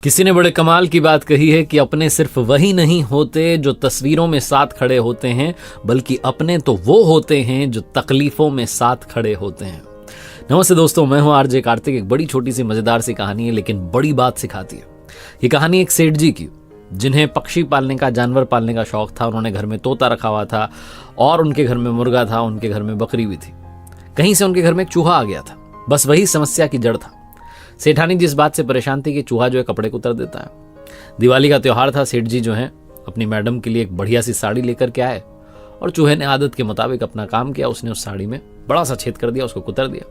किसी ने बड़े कमाल की बात कही है कि अपने सिर्फ वही नहीं होते जो तस्वीरों में साथ खड़े होते हैं, बल्कि अपने तो वो होते हैं जो तकलीफों में साथ खड़े होते हैं। नमस्ते दोस्तों, मैं हूं आरजे कार्तिक। एक बड़ी छोटी सी मजेदार सी कहानी है, लेकिन बड़ी बात सिखाती है। ये कहानी एक सेठ जी की, जिन्हें पक्षी पालने का, जानवर पालने का शौक था। उन्होंने घर में तोता रखा हुआ था और उनके घर में मुर्गा था, उनके घर में बकरी भी थी। कहीं से उनके घर में एक चूहा आ गया था। बस वही समस्या की जड़ था। सेठानी जी इस बात से परेशान थी कि चूहा जो है कपड़े को उतर देता है। दिवाली का त्योहार था। सेठ जी जो है अपनी मैडम के लिए एक बढ़िया सी साड़ी लेकर के आए और चूहे ने आदत के मुताबिक अपना काम किया। उसने उस साड़ी में बड़ा सा छेद कर दिया, उसको कुतर दिया।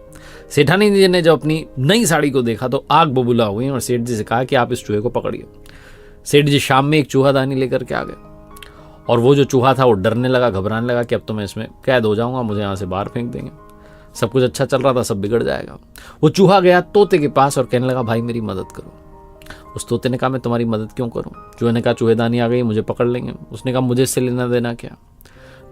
सेठानी जी ने जब अपनी नई साड़ी को देखा तो आग बबूला हो गई और सेठ जी से कहा कि आप इस चूहे को पकड़िए। सेठ जी शाम में एक चूहादानी लेकर के आ गए और वो जो चूहा था वो डरने लगा, घबराने लगा कि अब तो मैं इसमें कैद हो जाऊंगा, मुझे यहाँ से बाहर फेंक देंगे। सब कुछ अच्छा चल रहा था, सब बिगड़ जाएगा। वो चूहा गया तोते के पास और कहने लगा, भाई मेरी मदद करो। उस तोते ने कहा, मैं तुम्हारी मदद क्यों करूं? चूहे ने कहा, चूहेदानी आ गई, मुझे पकड़ लेंगे। उसने कहा, मुझे इससे लेना देना क्या?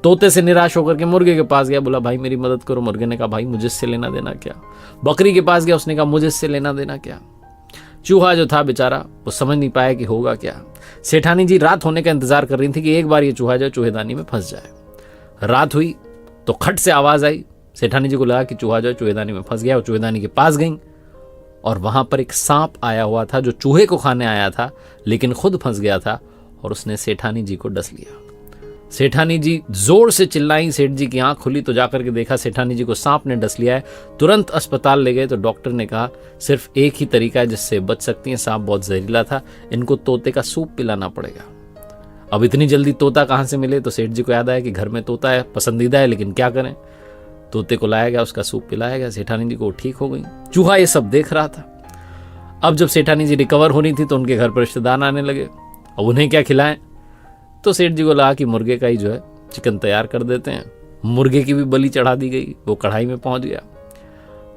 तोते से निराश होकर के मुर्गे के पास गया, बोला, भाई मेरी मदद करो। मुर्गे ने कहा, भाई मुझे इससे लेना देना क्या? बकरी के पास गया, उसने कहा, मुझे इससे लेना देना क्या? चूहा जो था बेचारा, वो समझ नहीं पाया कि होगा क्या। सेठानी जी रात होने का इंतजार कर रही थी कि एक बार ये चूहा जो चूहेदानी में फंस जाए। रात हुई तो खट से आवाज आई। सेठानी जी को लगा कि चूहा जो है चूहेदानी में फंस गया। और चूहेदानी के पास गई और वहां पर एक सांप आया हुआ था जो चूहे को खाने आया था, लेकिन खुद फंस गया था और उसने सेठानी जी को डस लिया। सेठानी जी जोर से चिल्लाई। सेठ जी की आंख खुली तो जाकर के देखा सेठानी जी को सांप ने डस लिया है। तुरंत अस्पताल ले गए तो डॉक्टर ने कहा, सिर्फ एक ही तरीका है जिससे बच सकती हैं। सांप बहुत जहरीला था, इनको तोते का सूप पिलाना पड़ेगा। अब इतनी जल्दी तोता कहां से मिले? तो सेठ जी को याद आया कि घर में तोता है, पसंदीदा है, लेकिन क्या करें। तोते को लाया गया, उसका सूप पिलाया गया। सेठानी जी को ठीक हो गई। चूहा ये सब देख रहा था। अब जब सेठानी जी रिकवर हो रही थी तो उनके घर पर रिश्तेदार आने लगे। अब उन्हें क्या खिलाएं? तो सेठ जी को लगा कि मुर्गे का ही जो है चिकन तैयार कर देते हैं। मुर्गे की भी बलि चढ़ा दी गई, वो कढ़ाई में पहुंच गया।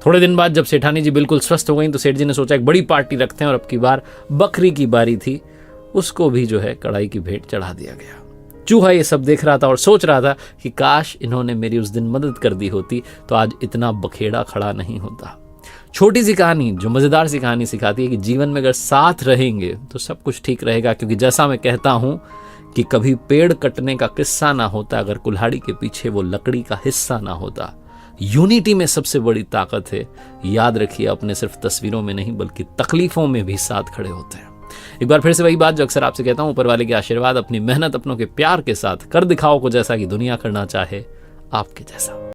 थोड़े दिन बाद जब सेठानी जी बिल्कुल स्वस्थ हो गई तो सेठ जी ने सोचा एक बड़ी पार्टी रखते हैं, और अब की बार बकरी की बारी थी, उसको भी जो है कढ़ाई की भेंट चढ़ा दिया गया। चूहा ये सब देख रहा था और सोच रहा था कि काश इन्होंने मेरी उस दिन मदद कर दी होती तो आज इतना बखेड़ा खड़ा नहीं होता। छोटी सी कहानी जो मजेदार सी कहानी सिखाती है कि जीवन में अगर साथ रहेंगे तो सब कुछ ठीक रहेगा। क्योंकि जैसा मैं कहता हूं कि कभी पेड़ कटने का किस्सा ना होता अगर कुल्हाड़ी के पीछे वो लकड़ी का हिस्सा ना होता। यूनिटी में सबसे बड़ी ताकत है। याद रखिए, अपने सिर्फ तस्वीरों में नहीं बल्कि तकलीफों में भी साथ खड़े होते हैं। एक बार फिर से वही बात जो अक्सर आपसे कहता हूं, ऊपर वाले के आशीर्वाद, अपनी मेहनत, अपनों के प्यार के साथ कर दिखाओ को जैसा कि दुनिया करना चाहे आपके जैसा।